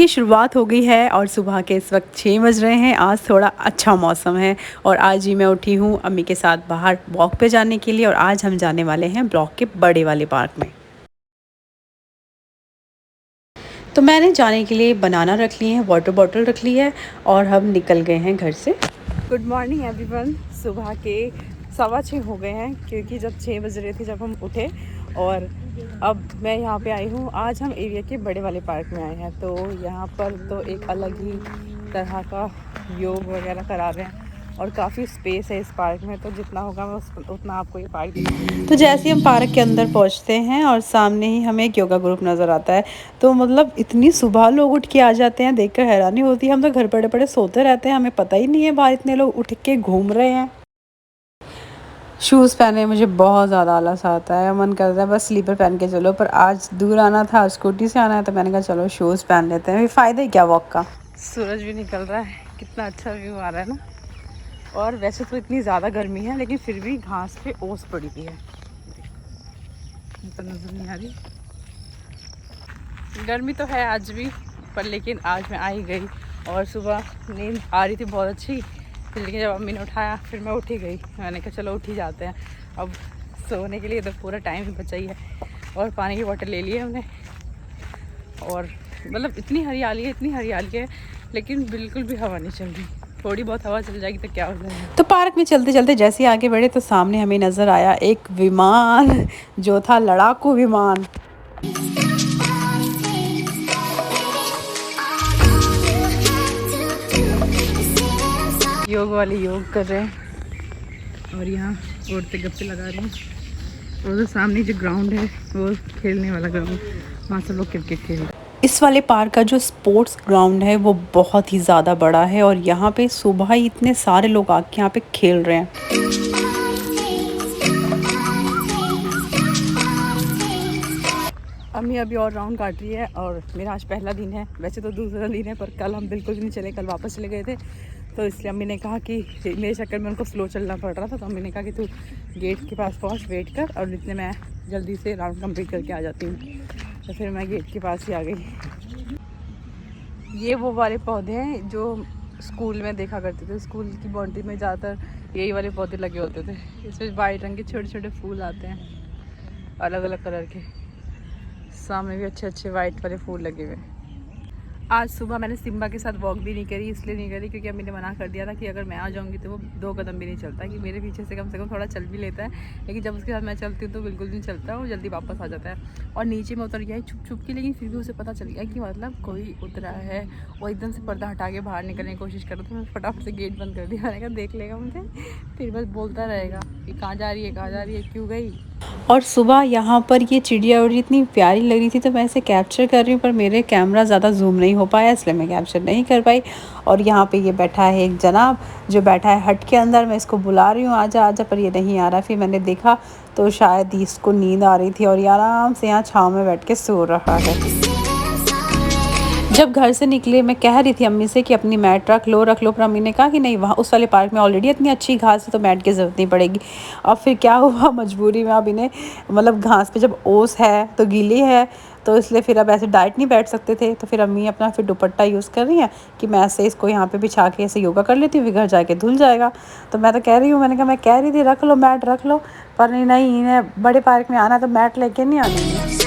की शुरुआत हो गई है और सुबह के इस वक्त 6 बज रहे हैं। आज थोड़ा अच्छा मौसम है और आज ही मैं उठी हूँ अम्मी के साथ बाहर वॉक पे जाने के लिए और आज हम जाने वाले हैं ब्लॉक के बड़े वाले पार्क में। तो मैंने जाने के लिए बनाना रख लिए हैं, वाटर बॉटल रख ली है और हम निकल गए हैं घर से। Good morning everyone. सुबह के 6:15 हो गए हैं क्योंकि जब 6 बज रहे थे जब हम उठे और अब मैं यहाँ पे आई हूँ। आज हम एरिया के बड़े वाले पार्क में आए हैं तो यहाँ पर तो एक अलग ही तरह का योग वगैरह करा रहे हैं और काफ़ी स्पेस है इस पार्क में, तो जितना होगा मैं उतना आपको ये पार्क दिखाऊंगी। तो जैसे ही हम पार्क के अंदर पहुँचते हैं और सामने ही हमें एक योगा ग्रुप नज़र आता है। तो मतलब इतनी सुबह लोग उठ के आ जाते हैं, देखकर हैरानी होती है। हम तो घर पड़े पड़े सोते रहते हैं, हमें पता ही नहीं है बाहर इतने लोग उठ के घूम रहे हैं। शूज़ पहने मुझे बहुत ज़्यादा आलस आता है, मन करता है बस स्लीपर पहन के चलो, पर आज दूर आना था, स्कूटी से आना है तो मैंने कहा चलो शूज़ पहन लेते हैं, फ़ायदा ही क्या वॉक का। सूरज भी निकल रहा है, कितना अच्छा व्यू आ रहा है ना। और वैसे तो इतनी ज़्यादा गर्मी है लेकिन फिर भी घास पे ओस पड़ी हुई है, तो नज़र नहीं आ रही। गर्मी तो है आज भी, पर लेकिन आज मैं आ ही गई और सुबह नींद आ रही थी बहुत अच्छी, फिर लेकिन जब अम्मी ने उठाया फिर मैं उठ ही गई। मैंने कहा चलो उठ ही जाते हैं, अब सोने के लिए तो पूरा टाइम ही बचा ही है। और पानी की बोतल ले ली है हमने और मतलब इतनी हरियाली है लेकिन बिल्कुल भी हवा नहीं चल रही। थोड़ी बहुत हवा चल जाएगी तो क्या हो जाएगा। तो पार्क में चलते चलते जैसे ही आगे बढ़े तो सामने हमें नज़र आया एक विमान जो था लड़ाकू विमान। योग वाले योग कर रहे हैं और यहाँ औरतें गप्पे लगा रही हैं और सामने जो ग्राउंड है वो खेलने वाला ग्राउंड, वहाँ सब लोग क्रिकेट खेल रहे हैं। इस वाले पार्क का जो स्पोर्ट्स ग्राउंड है वो बहुत ही ज़्यादा बड़ा है और यहाँ पे सुबह ही इतने सारे लोग आके यहाँ पे खेल रहे हैं। अम्मी अभी और राउंड काट रही है और मेरा आज पहला दिन है, वैसे तो दूसरा दिन है, पर कल हम बिल्कुल नहीं चले, कल वापस चले गए थे। तो इसलिए अम्मी ने कहा कि मेरे चक्कर में उनको स्लो चलना पड़ रहा था, तो अम्मी ने कहा कि तू गेट के पास पहुँच, वेट कर, और इतने मैं जल्दी से राउंड कंप्लीट करके आ जाती हूँ। तो फिर मैं गेट के पास ही आ गई। ये वो वाले पौधे हैं जो स्कूल में देखा करते थे, स्कूल की बाउंड्री में ज़्यादातर यही वाले पौधे लगे होते थे। इसमें वाइट रंग के छोटे छोटे फूल आते हैं अलग अलग कलर के, सामने भी अच्छे अच्छे वाइट वाले फूल लगे हुए। आज सुबह मैंने सिम्बा के साथ वॉक भी नहीं करी, इसलिए नहीं करी क्योंकि अम्मी ने मना कर दिया था कि अगर मैं आ जाऊँगी तो वो 2 कदम भी नहीं चलता, कि मेरे पीछे से कम थोड़ा चल भी लेता है, लेकिन जब उसके साथ मैं चलती हूँ तो बिल्कुल नहीं चलता, वो जल्दी वापस आ जाता है। और नीचे में उतर गया है छुप छुप के, लेकिन फिर भी उसे पता चल गया कि मतलब कोई उतरा है। वो एकदम से पर्दा हटा के बाहर निकलने की कोशिश कर रहा था, मैं फटाफट से गेट बंद कर दिया। मैंने कहा देख लेगा मुझे, फिर बस बोलता रहेगा कि कहाँ जा रही है, क्यों गई। और सुबह यहाँ पर ये चिड़िया उड़ी इतनी प्यारी लग रही थी तो मैं इसे कैप्चर कर रही हूँ, पर मेरे कैमरा ज़्यादा जूम नहीं हो पाया इसलिए मैं कैप्चर नहीं कर पाई। और यहाँ पे ये बैठा है एक जनाब जो बैठा है हट के अंदर, मैं इसको बुला रही हूँ आजा आजा, पर ये नहीं आ रहा। फिर मैंने देखा तो शायद इसको नींद आ रही थी और ये आराम से यहाँ छाँव में बैठ के सो रहा है। जब घर से निकले मैं कह रही थी अम्मी से कि अपनी मैट रख लो, पर अम्मी ने कहा कि नहीं, वहाँ उस वाले पार्क में ऑलरेडी इतनी अच्छी घास है तो मैट की ज़रूरत नहीं पड़ेगी। अब फिर क्या हुआ, मजबूरी में अब इन्हें मतलब घास पे जब ओस है तो गीली है, तो इसलिए फिर अब ऐसे डाइट नहीं बैठ सकते थे, तो फिर अम्मी अपना फिर दुपट्टा यूज़ कर रही हैं कि मैं ऐसे इसको यहाँ पे बिछा के ऐसे योगा कर लेती हूँ, फिर घर जाके धुल जाएगा। तो मैं तो कह रही हूँ, मैंने कहा मैं कह रही थी रख लो मैट रख लो, पर नहीं इन्हें बड़े पार्क में आना तो मैट लेके नहीं आनी।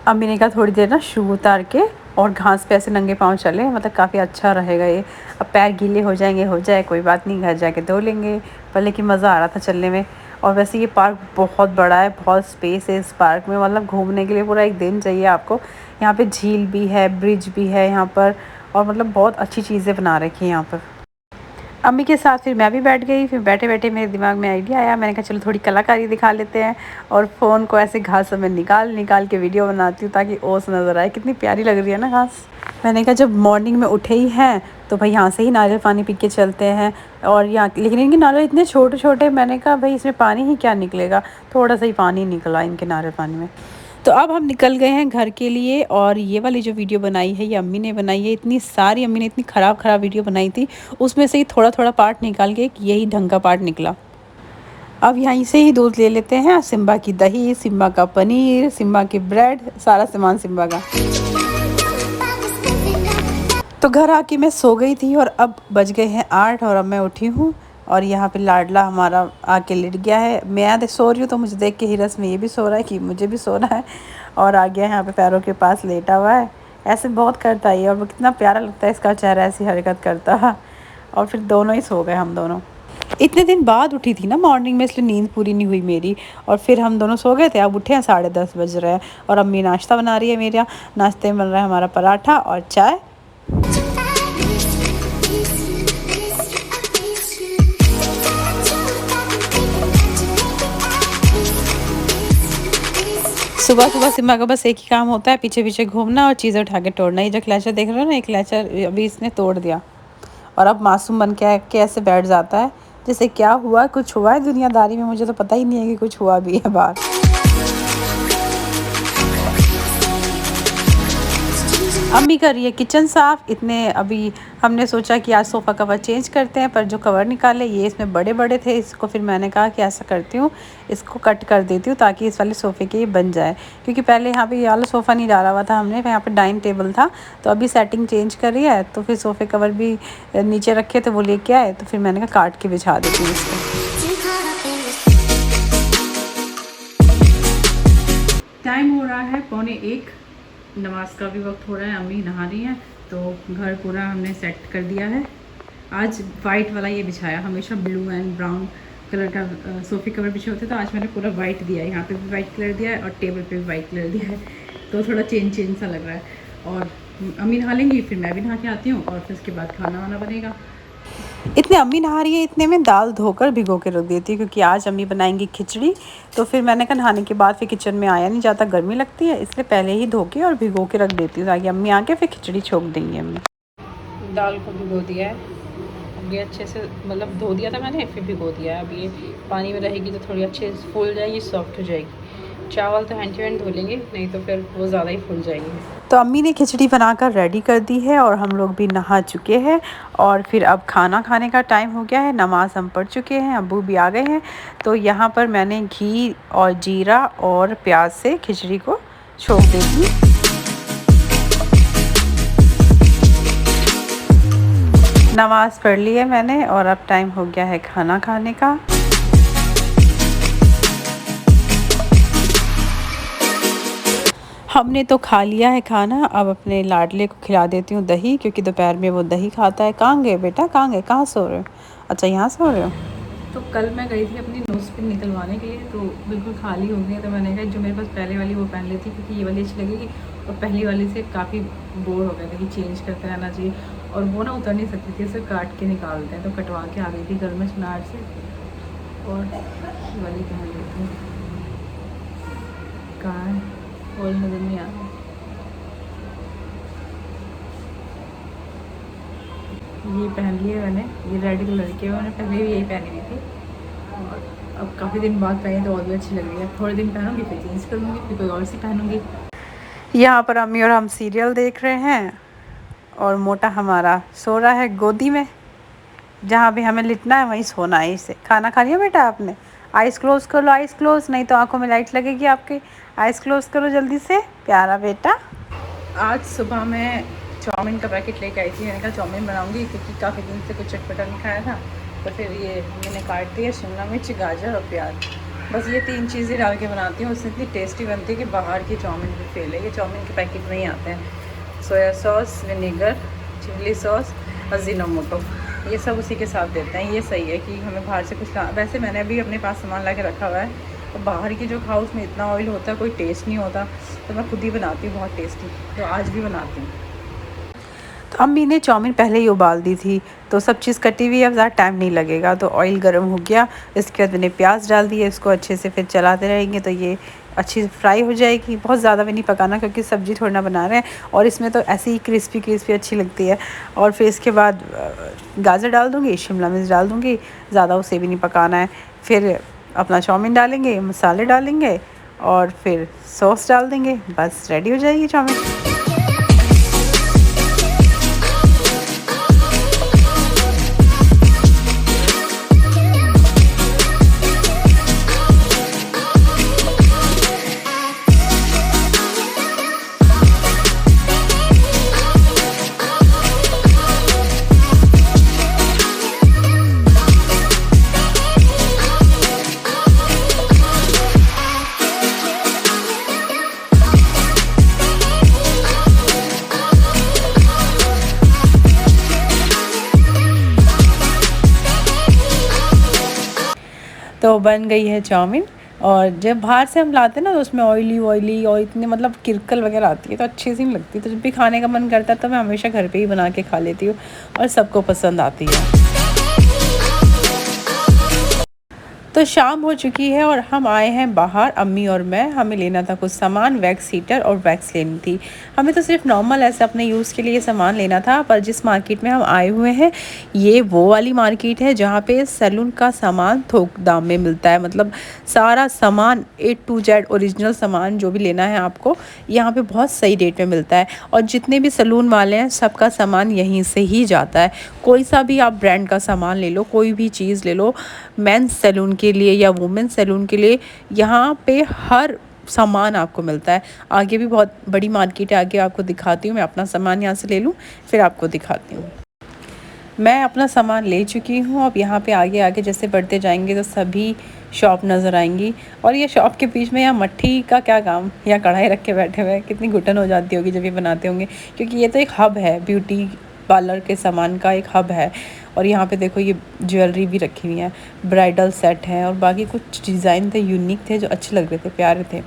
अम्मी ने कहा थोड़ी देर ना शू उतार के और घास पे ऐसे नंगे पाँव चले, मतलब काफ़ी अच्छा रहेगा ये। अब पैर गीले हो जाए कोई बात नहीं, घर जाके धो लेंगे, पर लेकिन मज़ा आ रहा था चलने में। और वैसे ये पार्क बहुत बड़ा है, बहुत स्पेस है इस पार्क में, मतलब घूमने के लिए पूरा एक दिन चाहिए आपको। यहाँ पे झील भी है, ब्रिज भी है यहाँ पर, और मतलब बहुत अच्छी चीज़ें बना रखी हैं यहाँ पर। अम्मी के साथ फिर मैं भी बैठ गई। फिर बैठे बैठे मेरे दिमाग में आइडिया आया, मैंने कहा चलो थोड़ी कलाकारी दिखा लेते हैं, और फ़ोन को ऐसे घास में निकाल के वीडियो बनाती हूँ ताकि ओस नज़र आए। कितनी प्यारी लग रही है ना घास। मैंने कहा जब मॉर्निंग में उठे ही हैं तो भाई यहाँ से ही नारियल पानी पी के चलते हैं। और यहाँ लेकिन इनके नारियल इतने छोटे छोटे, मैंने कहा भाई इसमें पानी ही क्या निकलेगा, थोड़ा सा ही पानी निकला इनके नारियल पानी में। तो अब हम निकल गए हैं घर के लिए, और ये वाली जो वीडियो बनाई है ये अम्मी ने बनाई है। इतनी सारी अम्मी ने इतनी ख़राब वीडियो बनाई थी, उसमें से ही थोड़ा थोड़ा पार्ट निकाल के यही ढंग का पार्ट निकला। अब यहीं से ही दूध ले लेते हैं, सिम्बा की दही, सिम्बा का पनीर, सिम्बा की ब्रेड, सारा सामान सिम्बा का। तो घर आके मैं सो गई थी और अब बज गए हैं 8 और अब मैं उठी हूँ। और यहाँ पे लाडला हमारा आके लेट गया है। मैं सो रही हूँ तो मुझे देख के ही रस में ये भी सो रहा है कि मुझे भी सोना है, और आ गया है यहाँ पे पैरों के पास लेटा हुआ है। ऐसे बहुत करता है और कितना प्यारा लगता है इसका चेहरा ऐसी हरकत करता है। और फिर दोनों ही सो गए हम दोनों। इतने दिन बाद उठी थी ना मॉर्निंग में, इसलिए नींद पूरी नहीं हुई मेरी, और फिर हम दोनों सो गए थे। अब उठे हैं 10:30 बज रहे हैं और अम्मी नाश्ता बना रही है। मेरे नाश्ते में बन रहा है हमारा पराठा और चाय। सुबह सुबह सिम्मा का बस एक ही काम होता है, पीछे पीछे घूमना और चीज़ें उठा के तोड़ना। ये जो क्लैचर देख रहे हो ना, एक क्लैचर अभी इसने तोड़ दिया और अब मासूम बन के ऐसे बैठ जाता है जैसे क्या हुआ, कुछ हुआ है दुनियादारी में। मुझे तो पता ही नहीं है कि कुछ हुआ भी है बाहर। अम्मी कर रही है किचन साफ़। इतने अभी हमने सोचा कि आज सोफ़ा कवर चेंज करते हैं, पर जो कवर निकाले ये इसमें बड़े बड़े थे। इसको फिर मैंने कहा कि ऐसा करती हूँ, इसको कट कर देती हूँ ताकि इस वाले सोफ़े के ये बन जाए। क्योंकि पहले यहाँ पे ये वाला सोफ़ा नहीं डाला हुआ था हमने, यहाँ पे डाइनिंग टेबल था। तो अभी सेटिंग चेंज कर रही है, तो फिर सोफ़े कवर भी नीचे रखे थे, वो लेके आए, तो फिर मैंने कहा काट के बिछा देती हूँ इसको। टाइम हो रहा है 12:45, नमाज का भी वक्त हो रहा है। अम्मी नहा रही हैं, तो घर पूरा हमने सेट कर दिया है। आज वाइट वाला ये बिछाया, हमेशा ब्लू एंड ब्राउन कलर का सोफ़े कवर बिछे होते, तो आज मैंने पूरा वाइट दिया है। यहाँ पे भी वाइट कलर दिया है और टेबल पे भी वाइट कलर दिया है, तो थोड़ा चेंज सा लग रहा है। और अम्मी नहा लेंगी, फिर मैं भी नहा के आती हूँ और फिर उसके बाद खाना वाना बनेगा। इतने अम्मी नहा रही है, इतने में दाल धोकर भिगो के रख देती है, क्योंकि आज अम्मी बनाएंगी खिचड़ी। तो फिर मैंने कहा नहाने के बाद फिर किचन में आया नहीं जाता, गर्मी लगती है, इसलिए पहले ही धो के और भिगो के रख देती हूँ ताकि अम्मी आके फिर खिचड़ी छोक देंगी। अम्मी दाल को भिगो दिया है, अब ये अच्छे से मतलब धो दिया था मैंने, फिर भिगो दिया है। अब ये पानी में रहेगी तो थोड़ी अच्छे से फूल जाएगी, सॉफ्ट हो जाएगी। चावल तो हैंड टू हैंड धो लेंगे, नहीं तो फिर वो ज़्यादा ही फूल जाएंगे। तो अम्मी ने खिचड़ी बनाकर रेडी कर दी है और हम लोग भी नहा चुके हैं। और फिर अब खाना खाने का टाइम हो गया है। नमाज़ हम पढ़ चुके हैं, अब्बू भी आ गए हैं। तो यहाँ पर मैंने घी और जीरा और प्याज से खिचड़ी को छोंक देती हूँ। नमाज़ पढ़ ली है मैंने और अब टाइम हो गया है खाना खाने का। हमने तो खा लिया है खाना, अब अपने लाडले को खिला देती हूँ दही, क्योंकि दोपहर में वो दही खाता है। कहाँ गए बेटा, कहाँ गए, कहाँ सो रहे हो? अच्छा यहाँ सो रहे हो। तो कल मैं गई थी अपनी नोज़ पिन निकलवाने के लिए, तो बिल्कुल खाली हो गई है। तो मैंने कहा जो मेरे पास पहले वाली वो पहन लेती, क्योंकि ये वाली अच्छी लगेगी। और पहली वाली से काफ़ी बोर हो गए थे कि चेंज करते रहना चाहिए, और वो ना उतर नहीं सकती थी, उसे काट के निकालते हैं। तो कटवा के आ गई थी घर में सुनार से, और वाली पहन लेती हूँ। कहाँ है, और नज़र नहीं आ रहा। ये पहन लिए मैंने, ये रेड कलर की, मैंने पहले भी यही पहनी हुई थी, और अब काफ़ी दिन बाद पहनी तो और भी अच्छी लग रही है। थोड़े दिन पहनूंगी फिर चेंज करूँगी, फिर कोई और सी पहनूंगी। यहाँ पर अम्मी और हम सीरियल देख रहे हैं और मोटा हमारा सो रहा है गोदी में। जहाँ भी हमें लिटना है वहीं सोना है इसे। खाना खा लिया बेटा आपने? आइज़ क्लोज़ कर लो, आइज़ क्लोज़, नहीं तो आंखों में लाइट लगेगी आपके। आइज़ क्लोज़ करो जल्दी से प्यारा बेटा। आज सुबह मैं चाउमीन का पैकेट लेके आई थी। मैंने कहा चाउमीन बनाऊंगी, क्योंकि काफ़ी दिन से कुछ चटपटा नहीं खाया था। तो फिर ये मैंने काट दिया शिमला मिर्च, गाजर और प्याज, बस ये 3 चीज़ें डाल के बनाती हूँ। उससे इतनी टेस्टी बनती है कि बाहर की चाउमीन भी फेल है। ये चाउमीन के पैकेट नहीं आते हैं। Soya sauce, vinegar, chilli sauce, ajinomoto, ये सब उसी के साथ देते हैं। ये सही है कि हमें बाहर से कुछ वैसे मैंने अभी अपने पास सामान ला के रखा हुआ है, तो बाहर की जो खाओ उसमें इतना ऑयल होता है, कोई टेस्ट नहीं होता। तो मैं खुद ही बनाती हूँ बहुत टेस्टी, तो आज भी बनाती हूँ। तो अम्मी ने चाउमीन पहले ही उबाल दी थी, तो सब चीज़ कटी हुई है, अब ज़्यादा टाइम नहीं लगेगा। तो ऑयल गर्म हो गया, इसके बाद मैंने प्याज डाल दिया, इसको अच्छे से फिर चलाते रहेंगे तो ये अच्छी फ्राई हो जाएगी। बहुत ज़्यादा भी नहीं पकाना, क्योंकि सब्ज़ी थोड़ा ना बना रहे हैं, और इसमें तो ऐसे ही क्रिस्पी क्रिस्पी अच्छी लगती है। और फिर इसके बाद गाजर डाल दूँगी, शिमला मिर्च डाल दूँगी, ज़्यादा उसे भी नहीं पकाना है। फिर अपना चाउमीन डालेंगे, मसाले डालेंगे और फिर सॉस डाल देंगे, बस रेडी हो जाएगी चाउमीन। तो बन गई है चाउमीन। और जब बाहर से हम लाते हैं ना तो उसमें ऑयली और इतने मतलब किरकल वगैरह आती है तो अच्छी सी नहीं लगती। तो जब भी खाने का मन करता है तो मैं हमेशा घर पे ही बना के खा लेती हूँ और सबको पसंद आती है। तो शाम हो चुकी है और हम आए हैं बाहर, अम्मी और मैं। हमें लेना था कुछ सामान, वैक्स हीटर और वैक्स लेनी थी। हमें तो सिर्फ नॉर्मल ऐसे अपने यूज़ के लिए सामान लेना था, पर जिस मार्केट में हम आए हुए हैं ये वो वाली मार्केट है जहाँ पे सैलून का सामान थोक दाम में मिलता है। मतलब सारा सामान A to Z ओरिजिनल सामान जो भी लेना है आपको यहाँ पे बहुत सही रेट में मिलता है। और जितने भी सैलून वाले हैं सबका सामान यहीं से ही जाता है। कोई सा भी आप ब्रांड का सामान ले लो, कोई भी चीज़ ले लो, मेंस सैलून के लिए या वुमेन्स सैलून के लिए, यहाँ पे हर सामान आपको मिलता है। आगे भी बहुत बड़ी मार्केट है, आगे आपको दिखाती हूँ। मैं अपना सामान यहाँ से ले लूँ फिर आपको दिखाती हूँ। मैं अपना सामान ले चुकी हूँ। अब यहाँ पे आगे आगे जैसे बढ़ते जाएंगे तो सभी शॉप नज़र आएंगी। और ये शॉप के बीच में यहाँ मट्ठी का क्या काम, या कढ़ाई रख के बैठे हुए हैं। कितनी घुटन हो जाती होगी जब ये बनाते होंगे, क्योंकि ये तो एक हब है, ब्यूटी पार्लर के सामान का एक हब है। और यहाँ पे देखो ये ज्वेलरी भी रखी हुई है, ब्राइडल सेट हैं और बाकी कुछ डिज़ाइन थे, यूनिक थे, जो अच्छे लग रहे थे, प्यारे थे।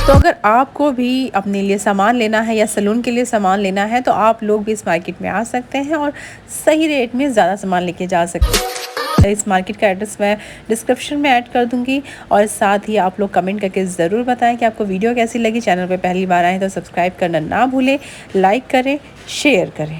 तो अगर आपको भी अपने लिए सामान लेना है या सैलून के लिए सामान लेना है तो आप लोग भी इस मार्केट में आ सकते हैं और सही रेट में ज़्यादा सामान लेके जा सकते हैं। इस मार्केट का एड्रेस मैं डिस्क्रिप्शन में ऐड कर दूंगी। और साथ ही आप लोग कमेंट करके ज़रूर बताएं कि आपको वीडियो कैसी लगी। चैनल पे पहली बार आए तो सब्सक्राइब करना ना भूलें, लाइक करें, शेयर करें।